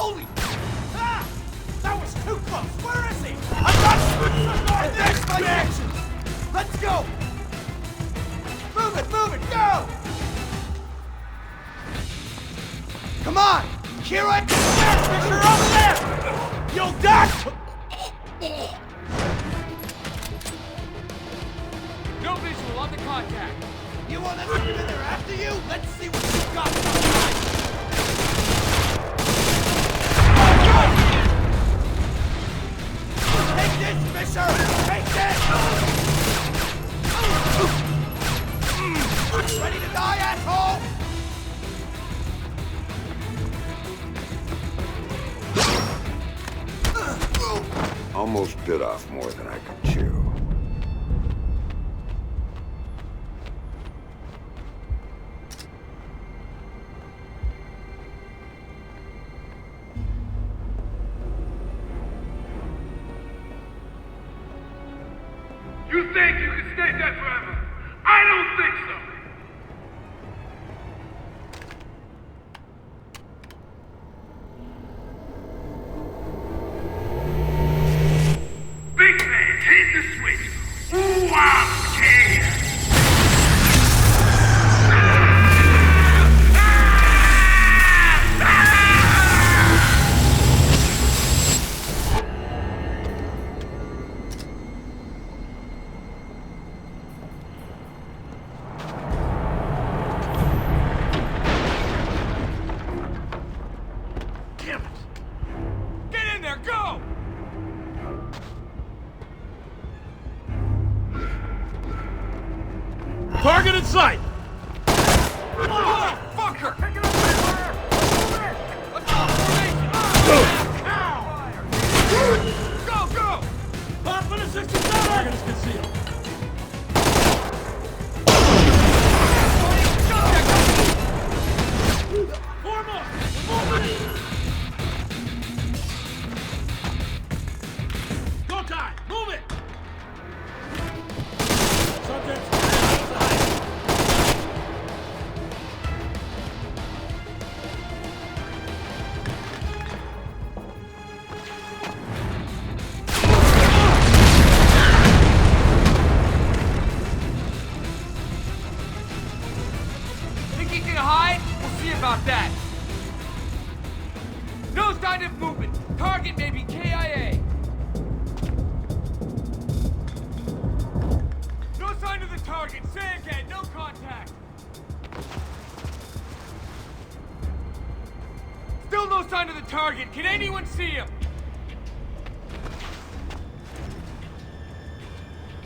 Holy! Ah! That was too close! Where is he? I'm not... There's my action! Let's go! Move it, go! Come on! Kira! Fisher, over there! You'll die! No visual on the contact. You want us to get in there after you? Let's see what you've got outside. Take this, Fisher! Take this! Ready to die, asshole? Almost bit off more than I could chew. You think you can stay there forever? I don't think so! Big man, hit the switch! Ooh, I'm scared! Get in there, go! Target in sight! Oh, fucker! Let's go, formation! Go! Pop in a 67! Target is concealed. Four more! Go time! Move it! Subjects outside. Think he can hide? We'll see about that. No sign of movement. Target may be KIA. No sign of the target. Say again. No contact. Still no sign of the target. Can anyone see him?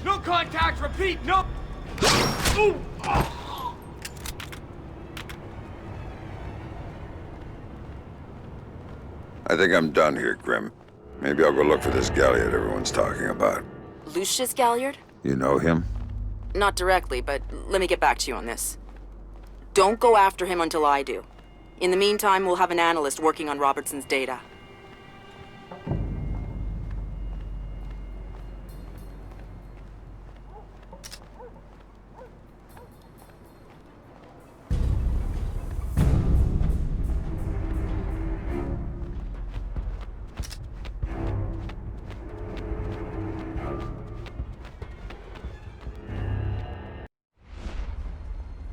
No contact. Repeat. No. Ooh. I think I'm done here, Grim. Maybe I'll go look for this Galliard everyone's talking about. Lucius Galliard? You know him? Not directly, but let me get back to you on this. Don't go after him until I do. In the meantime, we'll have an analyst working on Robertson's data.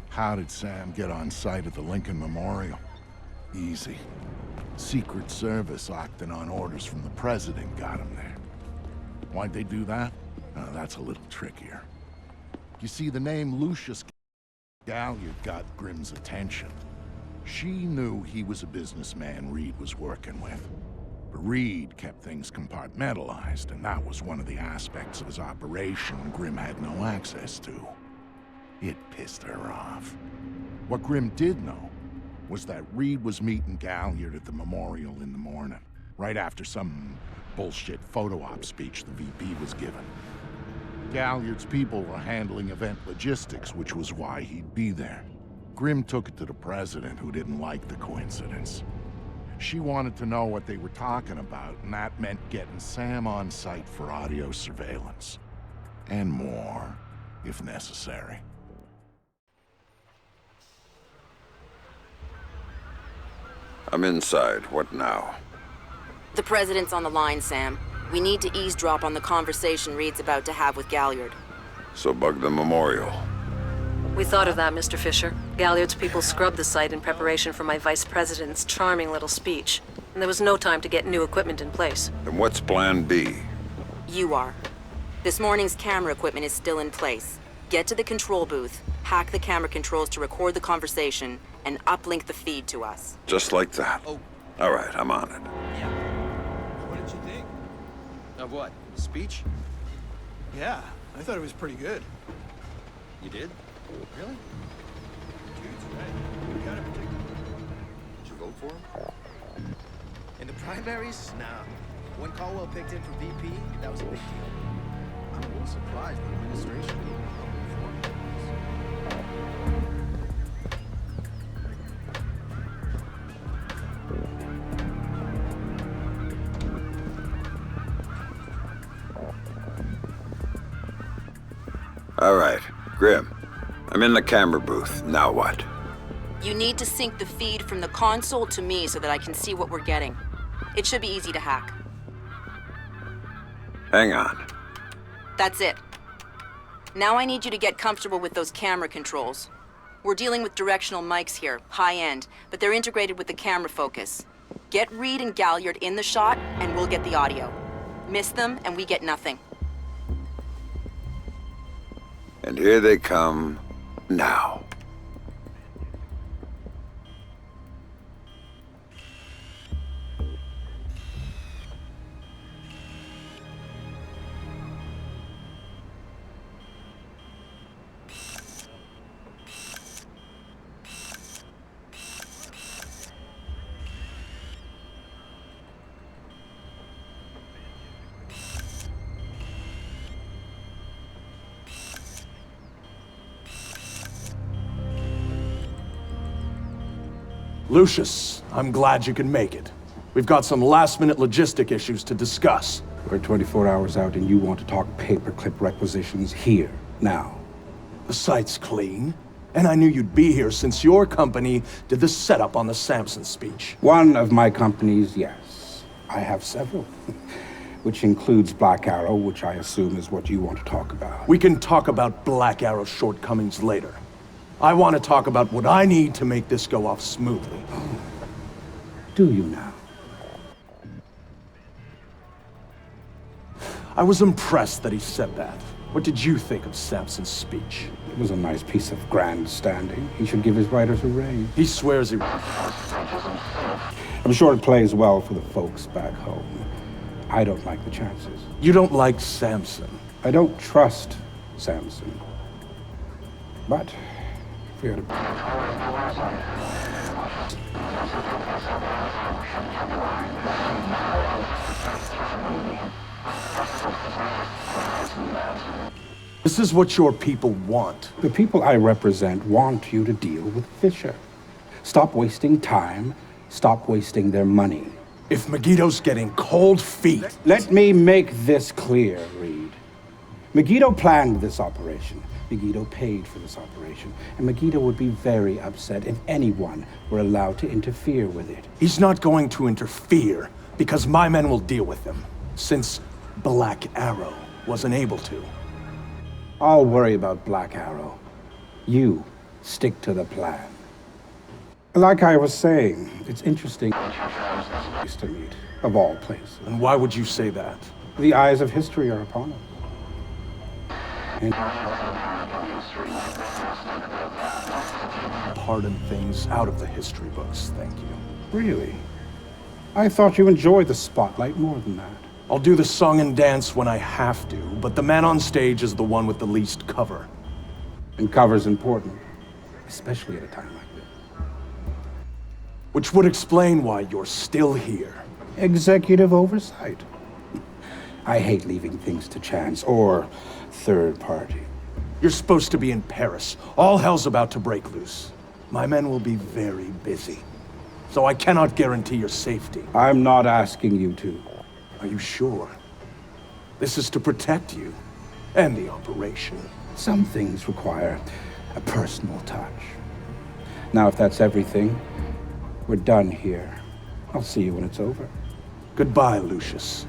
How did Sam get on site at the Lincoln Memorial? Easy. Secret Service acting on orders from the President got him there. Why'd they do that? That's a little trickier. You see, the name Lucius Galliard got Grimm's attention. She knew he was a businessman Reed was working with. But Reed kept things compartmentalized, and that was one of the aspects of his operation Grimm had no access to. It pissed her off. What Grimm did know was that Reed was meeting Galliard at the memorial in the morning, right after some bullshit photo op speech the VP was giving. Galliard's people were handling event logistics, which was why he'd be there. Grimm took it to the President, who didn't like the coincidence. She wanted to know what they were talking about, and that meant getting Sam on site for audio surveillance. And more, if necessary. I'm inside. What now? The President's on the line, Sam. We need to eavesdrop on the conversation Reed's about to have with Galliard. So bug the memorial. We thought of that, Mr. Fisher. Galliard's people scrubbed the site in preparation for my Vice President's charming little speech. And there was no time to get new equipment in place. Then what's plan B? You are. This morning's camera equipment is still in place. Get to the control booth, hack the camera controls to record the conversation, and uplink the feed to us. Just like that. Oh. All right, I'm on it. Yeah. What did you think? Of what? The speech? Yeah, I thought it was pretty good. You did? Really? Dude's right. We gotta protect him. Did you vote for him? In the primaries? Nah. When Caldwell picked him for VP, that was a big deal. I'm a little surprised the administration didn't vote for him. All right, Grim. I'm in the camera booth. Now what? You need to sync the feed from the console to me so that I can see what we're getting. It should be easy to hack. Hang on. That's it. Now I need you to get comfortable with those camera controls. We're dealing with directional mics here, high-end, but they're integrated with the camera focus. Get Reed and Galliard in the shot, and we'll get the audio. Miss them, and we get nothing. And here they come now. Lucius, I'm glad you can make it. We've got some last-minute logistic issues to discuss. We're 24 hours out and you want to talk paperclip requisitions here, now. The site's clean, and I knew you'd be here since your company did the setup on the Samson speech. One of my companies, yes. I have several. Which includes Black Arrow, which I assume is what you want to talk about. We can talk about Black Arrow's shortcomings later. I want to talk about what I need to make this go off smoothly. Do you now? I was impressed that he said that. What did you think of Samson's speech? It was a nice piece of grandstanding. He should give his writers a raise. He swears he... I'm sure it plays well for the folks back home. I don't like the chances. You don't like Samson? I don't trust Samson. But... if we had a... This is what your people want. The people I represent want you to deal with Fisher. Stop wasting time. Stop wasting their money. If Megiddo's getting cold feet... Let me make this clear, Reed. Megiddo planned this operation. Megiddo paid for this operation. And Megiddo would be very upset if anyone were allowed to interfere with it. He's not going to interfere, because my men will deal with him, since Black Arrow wasn't able to. I'll worry about Black Arrow. You stick to the plan. Like I was saying, it's interesting to meet, of all places. And why would you say that? The eyes of history are upon us. And pardon things out of the history books, thank you. Really? I thought you enjoyed the spotlight more than that. I'll do the song and dance when I have to, but the man on stage is the one with the least cover. And cover's important, especially at a time like this. Which would explain why you're still here. Executive oversight. I hate leaving things to chance or third party. You're supposed to be in Paris. All hell's about to break loose. My men will be very busy, so I cannot guarantee your safety. I'm not asking you to. Are you sure? This is to protect you and the operation. Some things require a personal touch. Now, if that's everything, we're done here. I'll see you when it's over. Goodbye, Lucius.